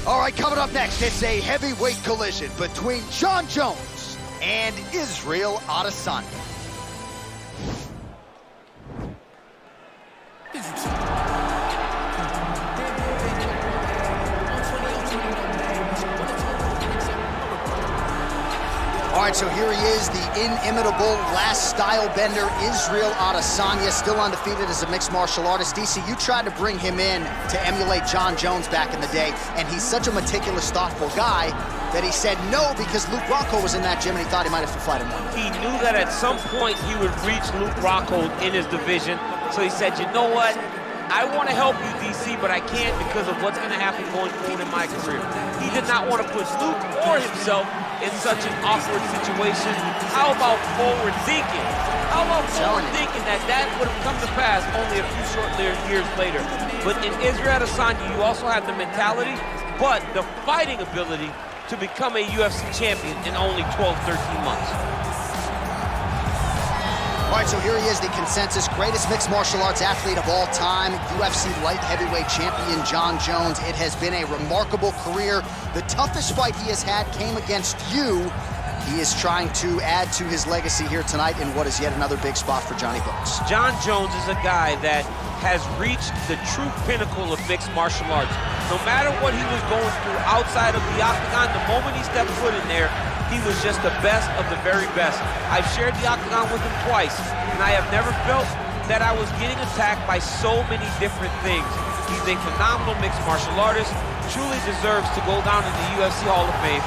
All right, coming up next, it's a heavyweight collision between Jon Jones and Israel Adesanya. All right, so here he is, the inimitable last style bender, Israel Adesanya, still undefeated as a mixed martial artist. DC, you tried to bring him in to emulate Jon Jones back in the day, and he's such a meticulous, thoughtful guy that he said no because Luke Rocco was in that gym and he thought he might have to fight him one day. He knew that at some point he would reach Luke Rocco in his division, so he said, you know what? I want to help you, DC, but I can't because of what's going to happen going forward in my career. He did not want to put Luke or himself in such an awkward situation. How about forward thinking? How about forward thinking that would have come to pass only a few short years later? But in Israel Adesanya, you also have the mentality, but the fighting ability to become a UFC champion in only 12, 13 months. All right, so here he is, the consensus greatest mixed martial arts athlete of all time, UFC light heavyweight champion Jon Jones. It has been a remarkable career. The toughest fight he has had came against you. He is trying to add to his legacy here tonight in what is yet another big spot for Johnny Bones. Jon Jones is a guy that has reached the true pinnacle of mixed martial arts. No matter what he was going through outside of the octagon, the moment he stepped foot in there, he was just the best of the very best. I've shared the octagon with him twice, and I have never felt that I was getting attacked by so many different things. He's a phenomenal mixed martial artist, truly deserves to go down in the UFC Hall of Fame.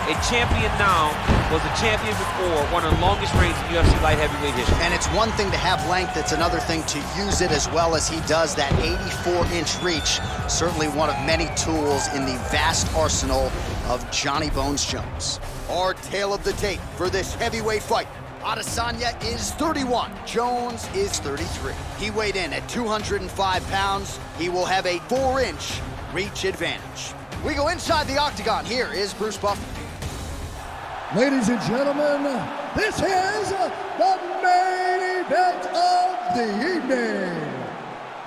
A champion now, was a champion before, one of the longest reigns in UFC light heavyweight history. And it's one thing to have length, it's another thing to use it as well as he does. That 84-inch reach, certainly one of many tools in the vast arsenal of Johnny Bones Jones. Our tale of the tape for this heavyweight fight. Adesanya is 31, Jones is 33. He weighed in at 205 pounds. He will have a 4-inch reach advantage. We go inside the octagon. Here is Bruce Buffer. Ladies and gentlemen, this is the main event of the evening.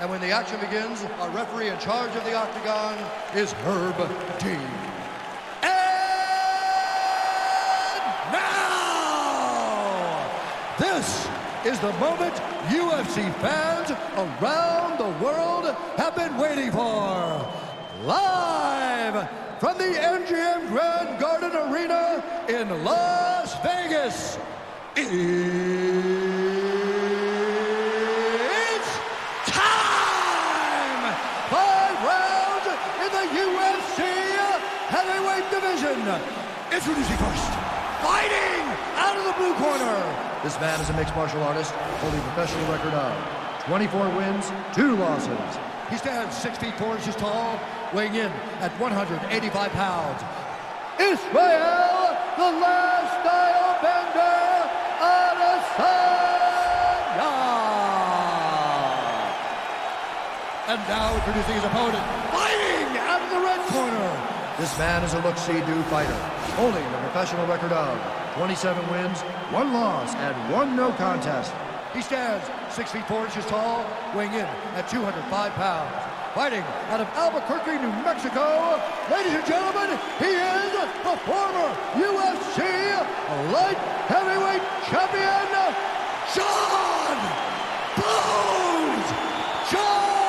And when the action begins, our referee in charge of the octagon is Herb Dean. This is the moment UFC fans around the world have been waiting for. Live from the MGM Grand Garden Arena in Las Vegas, it's time! 5 rounds in the UFC heavyweight division. Introducing first, fighting out of the blue corner. This man is a mixed martial artist, holding a professional record of 24 wins, 2 losses. He stands 6 feet 4 inches tall, weighing in at 185 pounds. Israel, the last style bender, Adesanya. And now introducing his opponent, fighting out of the red corner. This man is a look-see-do fighter, holding a professional record of 27 wins, 1 loss, and 1 no contest. He stands 6 feet 4 inches tall, weighing in at 205 pounds. Fighting out of Albuquerque, New Mexico, ladies and gentlemen, he is the former UFC light heavyweight champion, Jon Jones!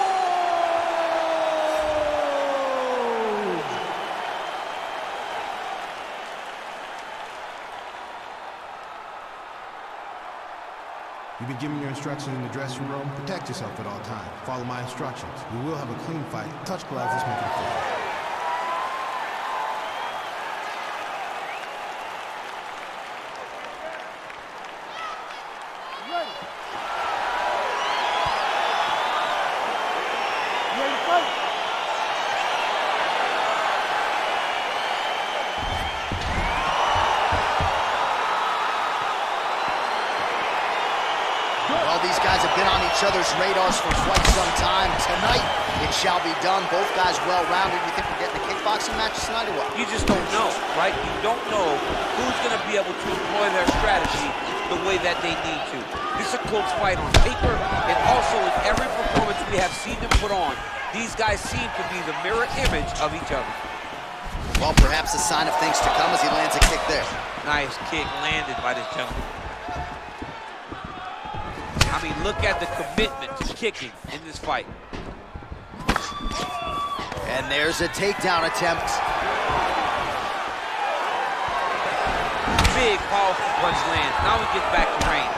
You've been given your instructions in the dressing room. Protect yourself at all times. Follow my instructions. We will have a clean fight. Touch gloves, let's make it official. Well, these guys have been on each other's radars for quite some time. Tonight, it shall be done. Both guys well-rounded. You think we're getting a kickboxing match tonight or what? You just don't know, right? You don't know who's going to be able to employ their strategy the way that they need to. This is a close fight on paper, and also in every performance we have seen them put on, these guys seem to be the mirror image of each other. Well, perhaps a sign of things to come as he lands a kick there. Nice kick landed by this gentleman. I mean, look at the commitment to kicking in this fight. And there's a takedown attempt. Big, powerful punch lands. Now he gets back to range.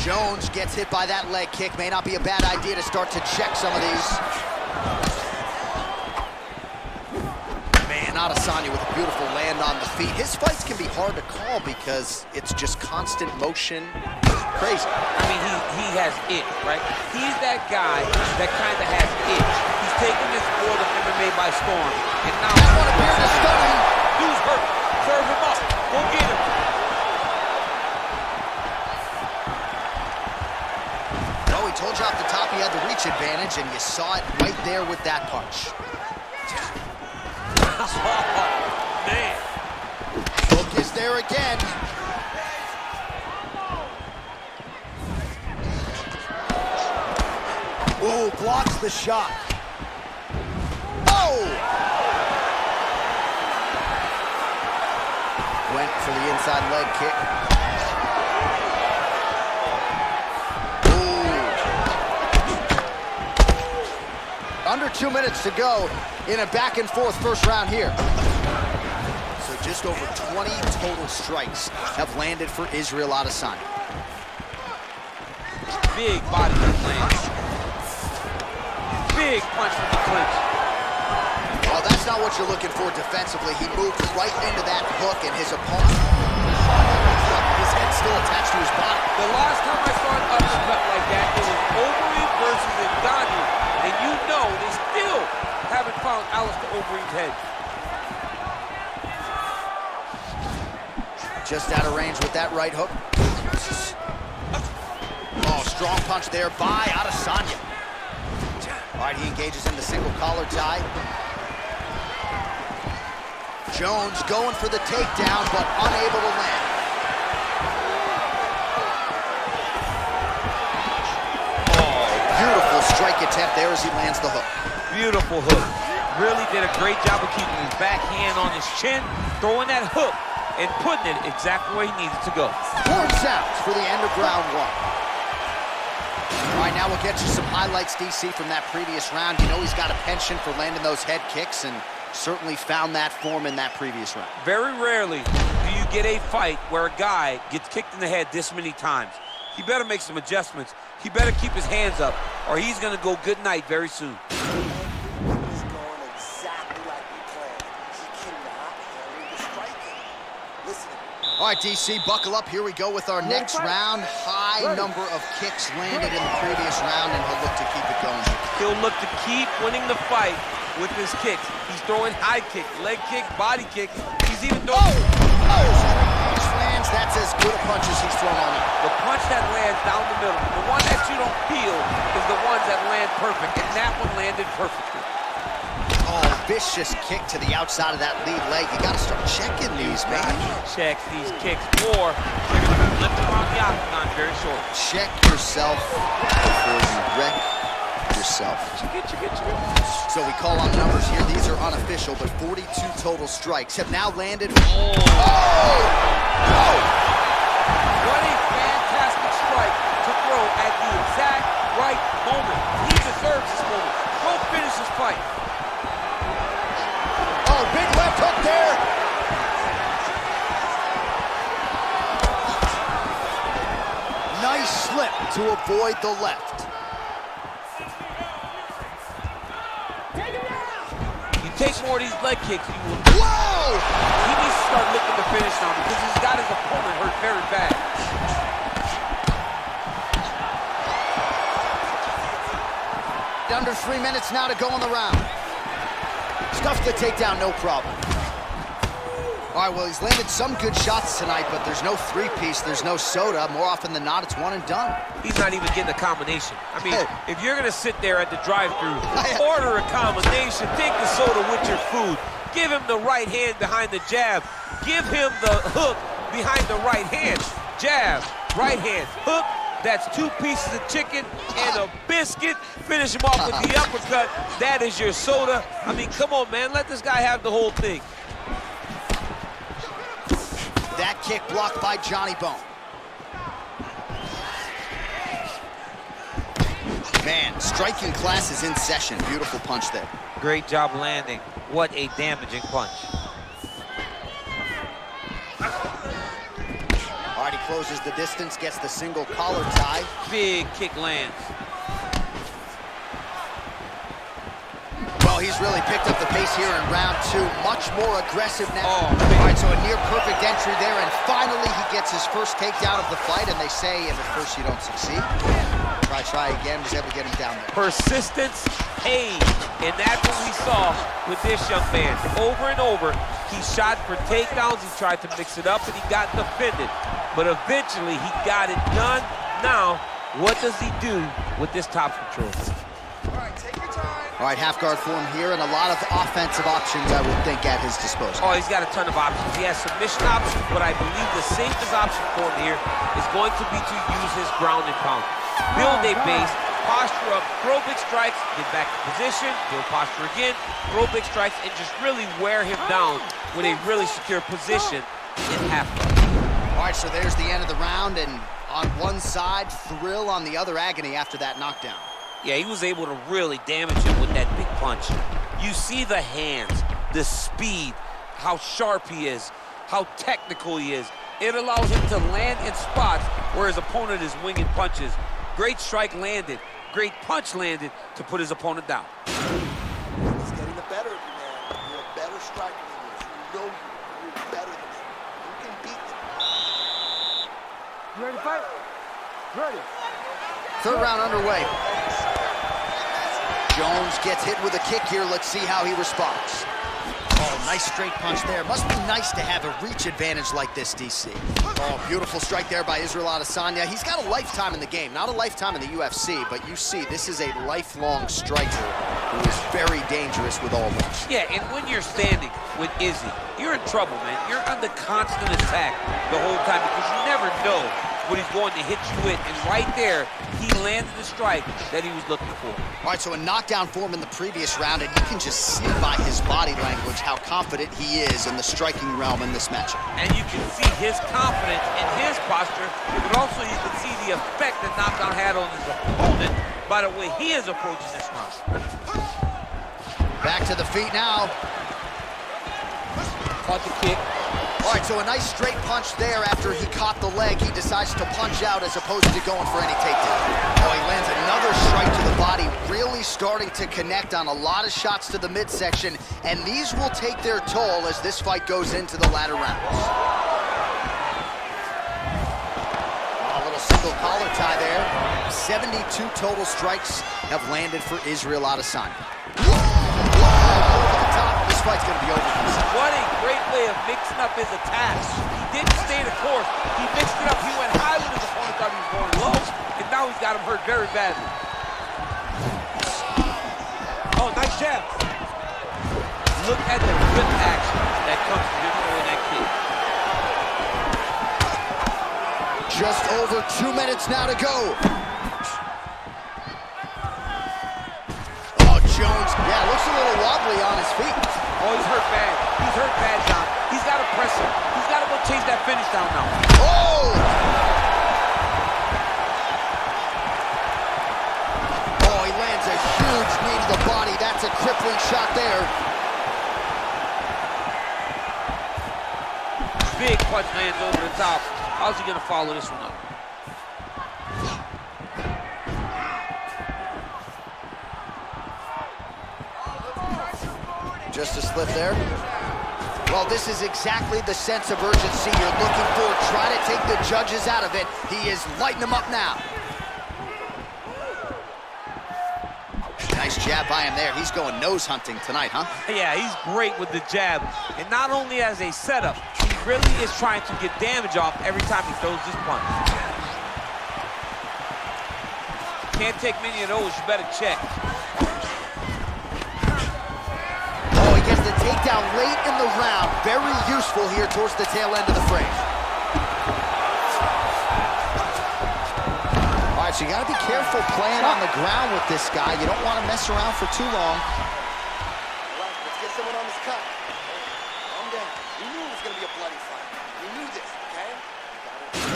Jones gets hit by that leg kick. May not be a bad idea to start to check some of these. Man, Adesanya with a beautiful land on the feet. His fights can be hard to call because it's just constant motion. Crazy. I mean, he has it, right? He's that guy that kind of has it. He's taking this sport of MMA by storm. And now that one appears to stun him. Dude's hurt. Serve him up. Go get him. Oh, he told you off the top he had the reach advantage, and you saw it right there with that punch. Oh, man. Hook is there again. Ooh, blocks the shot. Oh! Went for the inside leg kick. Ooh. Under 2 minutes to go in a back and forth first round here. So just over 20 total strikes have landed for Israel Adesanya. Big body lands. Big punch from the clinch. Well, that's not what you're looking for defensively. He moved right into that hook, and his opponent, his head still attached to his body. The last time I saw an uppercut like that, it was Overeem versus Adesanya, and you know they still haven't found Alistair Overeem's head. Just out of range with that right hook. Oh, strong punch there by Adesanya. All right, he engages in the single collar tie. Jones going for the takedown, but unable to land. Oh, beautiful strike attempt there as he lands the hook. Beautiful hook. Really did a great job of keeping his back hand on his chin, throwing that hook, and putting it exactly where he needed to go. Horn sounds for the end of round one. All right, now we'll get you some highlights, DC, from that previous round. You know he's got a penchant for landing those head kicks, and certainly found that form in that previous round. Very rarely do you get a fight where a guy gets kicked in the head this many times. He better make some adjustments. He better keep his hands up, or he's going to go good night very soon. He's going exactly like we planned. He cannot handle the striking. Listen. All right, DC, buckle up. Here we go with our next round. High number of kicks landed in the previous round, and he'll look to keep it going. He'll look to keep winning the fight with his kicks. He's throwing high kick, leg kick, body kick. He's even throwing... Punch lands. That's as good a punch as he's thrown all night. The punch that lands down the middle, the one that you don't feel, is the ones that land perfect, and that one landed perfectly. Oh, vicious kick to the outside of that lead leg. You got to start checking these, man. Check these kicks, or you're going to be lifting around the octagon very short. Check yourself before you wreck yourself. So we call on numbers here. These are unofficial, but 42 total strikes have now landed. Oh! What a fantastic strike to throw at the exact right moment. He deserves this moment. Go finish this fight. Oh, big left hook there. Nice slip to avoid the left. You take more of these leg kicks, you will. Whoa! He needs to start looking to finish now because he's got his opponent hurt very bad. Under 3 minutes now to go in the round. Stuffs the takedown, no problem. All right, well, he's landed some good shots tonight, but there's no three-piece, there's no soda. More often than not, it's one and done. He's not even getting a combination. I mean, if you're gonna sit there at the drive-thru, order a combination, take the soda with your food, give him the right hand behind the jab, give him the hook behind the right hand, jab, right hand, hook, That's 2 pieces of chicken and a biscuit. Finish him off with the uppercut. That is your soda. I mean, come on, man. Let this guy have the whole thing. That kick blocked by Johnny Bone. Man, striking class is in session. Beautiful punch there. Great job landing. What a damaging punch. All right, he closes the distance, gets the single collar tie. Big kick lands. Well, he's really picked up the pace here in round 2. Much more aggressive now. Oh, all right, so a near-perfect entry there, and finally he gets his first takedown of the fight, and they say if at first you don't succeed, try again, was able to get him down there. Persistence pays, and that's what we saw with this young man. Over and over, he shot for takedowns, he tried to mix it up, and he got defended. But eventually, he got it done. Now, what does he do with this top control? All right, take your time. All right, half guard form here, and a lot of offensive options, I would think, at his disposal. Oh, he's got a ton of options. He has submission options, but I believe the safest option for him here is going to be to use his ground and pound. Build a base, posture up, throw big strikes, get back in position, build posture again, throw big strikes, and just really wear him down with a really secure position in half guard. All right, so there's the end of the round, and on one side, thrill, on the other, agony after that knockdown. Yeah, he was able to really damage him with that big punch. You see the hands, the speed, how sharp he is, how technical he is. It allows him to land in spots where his opponent is winging punches. Great strike landed, great punch landed to put his opponent down. He's getting the better of you, man. You're a better striker than this. You know you're better than him. You can beat him. You ready to fight? Ready. Third round underway. Jones gets hit with a kick here. Let's see how he responds. Oh, nice straight punch there. Must be nice to have a reach advantage like this, DC. Oh, beautiful strike there by Israel Adesanya. He's got a lifetime in the game, not a lifetime in the UFC, but you see this is a lifelong striker who is very dangerous with all moves. Yeah, and when you're standing with Izzy, you're in trouble, man. You're under constant attack the whole time because you never know what he's going to hit you with. And right there, he landed the strike that he was looking for. All right, so a knockdown for him in the previous round, and you can just see by his body language how confident he is in the striking realm in this matchup. And you can see his confidence in his posture, but also you can see the effect that knockdown had on his opponent by the way he is approaching this round. Back to the feet now. Caught the kick. All right, so a nice straight punch there after he caught the leg. He decides to punch out as opposed to going for any takedown. Oh, he lands another strike to the body, really starting to connect on a lot of shots to the midsection, and these will take their toll as this fight goes into the latter rounds. A little single collar tie there. 72 total strikes have landed for Israel Adesanya. Over the top, this fight's gonna be over. What a great way of mixing up his attacks. He didn't stay the course. He mixed it up. He went high when his opponent thought he was going low, and now he's got him hurt very badly. Oh, nice jab. Look at the grip action that comes from him throwing that kick. Just over 2 minutes now to go. Oh, Jones, yeah, looks a little wobbly on his feet. Oh, he's hurt bad. He's hurt bad, John. He's got to press him. He's got to go chase that finish down now. Oh! Oh, he lands a huge knee to the body. That's a crippling shot there. Big punch lands over the top. How's he going to follow this one up? Just a slip there. Well, this is exactly the sense of urgency you're looking for. Try to take the judges out of it. He is lighting them up now. Nice jab by him there. He's going nose hunting tonight, huh? Yeah, he's great with the jab. And not only as a setup, he really is trying to get damage off every time he throws this punch. Can't take many of those, you better check. Gets the takedown late in the round. Very useful here towards the tail end of the frame. So you got to be careful playing on the ground with this guy. You don't want to mess around for too long. All right, let's get someone on this cut. Calm down. We knew it was going to be a bloody fight. We knew this, okay?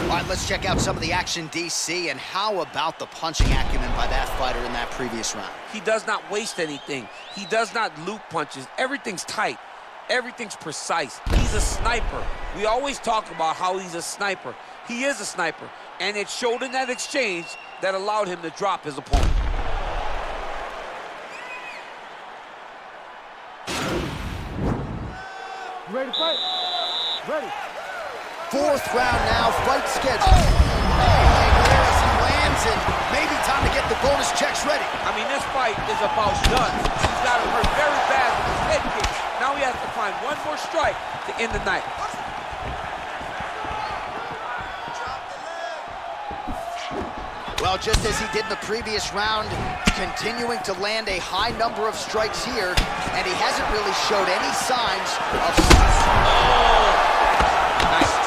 All right, let's check out some of the action, DC, and how about the punching acumen by that fighter in that previous round? He does not waste anything. He does not loop punches. Everything's tight. Everything's precise. He's a sniper. We always talk about how he's a sniper. He is a sniper, and it showed in that exchange that allowed him to drop his opponent. You ready to fight? Ready. Fourth round now, fight schedule. There as he lands, and maybe time to get the bonus checks ready. I mean, this fight is about done. He's got him hurt very bad with his head kick. Now he has to find one more strike to end the night. Well, just as he did in the previous round, continuing to land a high number of strikes here, and he hasn't really showed any signs of... Nice.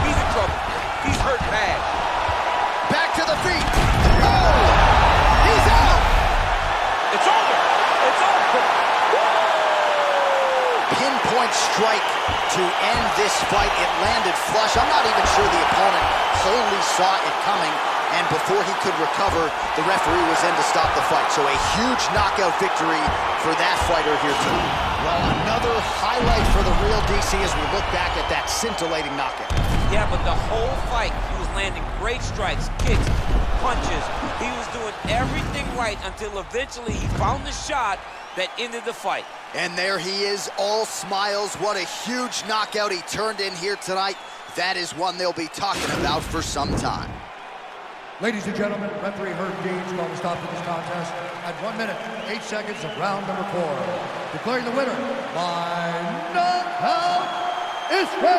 He's in trouble. He's hurt bad. Back to the feet. Oh! He's out! It's over. It's over. Pinpoint strike to end this fight. It landed flush. I'm not even sure the opponent wholly saw it coming, and before he could recover, the referee was in to stop the fight. So a huge knockout victory for that fighter here tonight. Well, another highlight for the real DC as we look back at that scintillating knockout. Yeah, but the whole fight, he was landing great strikes, kicks, punches. He was doing everything right until eventually he found the shot that ended the fight. And there he is, all smiles. What a huge knockout he turned in here tonight. That is one they'll be talking about for some time. Ladies and gentlemen, referee Herb Dean's going to stop this contest at 1 minute, 8 seconds of round number 4. Declaring the winner by knockout, Israel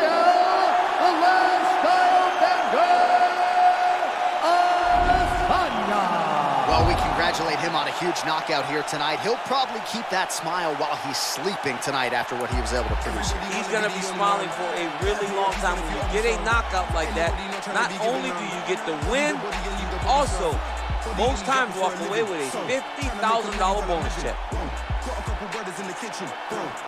Adesanya. Well, we congratulate him on a huge knockout here tonight. He'll probably keep that smile while he's sleeping tonight after what he was able to produce. He's going to be smiling for a really long time. When you get a knockout like that, not only do you get the win, you also, most times, walk away with a $50,000 bonus check.